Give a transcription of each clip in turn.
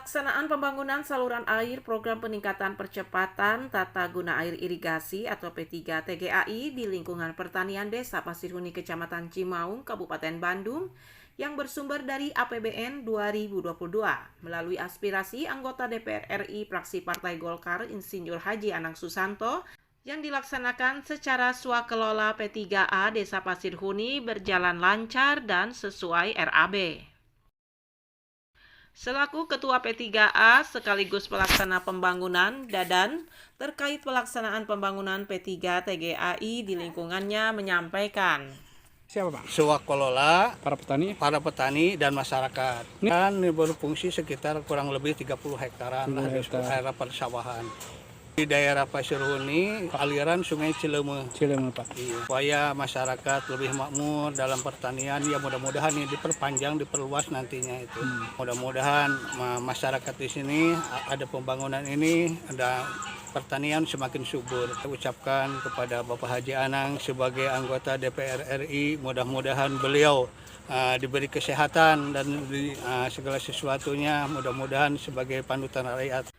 Pelaksanaan pembangunan saluran air Program Peningkatan Percepatan Tata Guna Air Irigasi atau P3 TGAI di lingkungan pertanian Desa Pasirhuni Kecamatan Cimaung, Kabupaten Bandung yang bersumber dari APBN 2022 melalui aspirasi anggota DPR RI fraksi Partai Golkar Insinyur Haji Anang Susanto yang dilaksanakan secara swakelola P3A Desa Pasirhuni berjalan lancar dan sesuai RAB. Selaku Ketua P3A sekaligus pelaksana pembangunan Dadan terkait pelaksanaan pembangunan P3 TGAI di lingkungannya menyampaikan. Siapa Pak? Swakelola, Para petani dan masyarakat. Dan berfungsi sekitar kurang lebih 30 hektaran di daerah persawahan. Di daerah Pasirhuni, aliran Sungai Cileme Pak. Supaya masyarakat lebih makmur dalam pertanian, ya mudah-mudahan ini diperpanjang, diperluas nantinya itu. Mudah-mudahan masyarakat di sini ada pembangunan ini, ada pertanian semakin subur. Saya ucapkan kepada Bapak Haji Anang sebagai anggota DPR RI, mudah-mudahan beliau diberi kesehatan dan segala sesuatunya, mudah-mudahan sebagai panutan rakyat.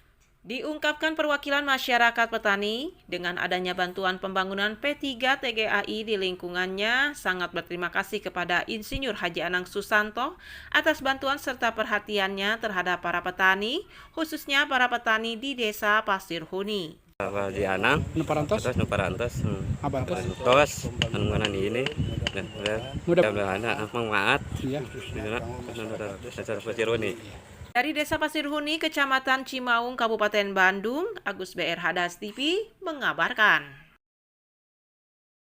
Diungkapkan perwakilan masyarakat petani, dengan adanya bantuan pembangunan P3 TGAI di lingkungannya sangat berterima kasih kepada Insinyur Haji Anang Susanto atas bantuan serta perhatiannya terhadap para petani, khususnya para petani di Desa Pasirhuni. Pak Haji Anang, Nuparantos, terus anunan ini, mudah-mudahan manfaat, Pasirhuni. Dari Desa Pasirhuni, Kecamatan Cimaung, Kabupaten Bandung, Agus BR Hadas TV mengabarkan.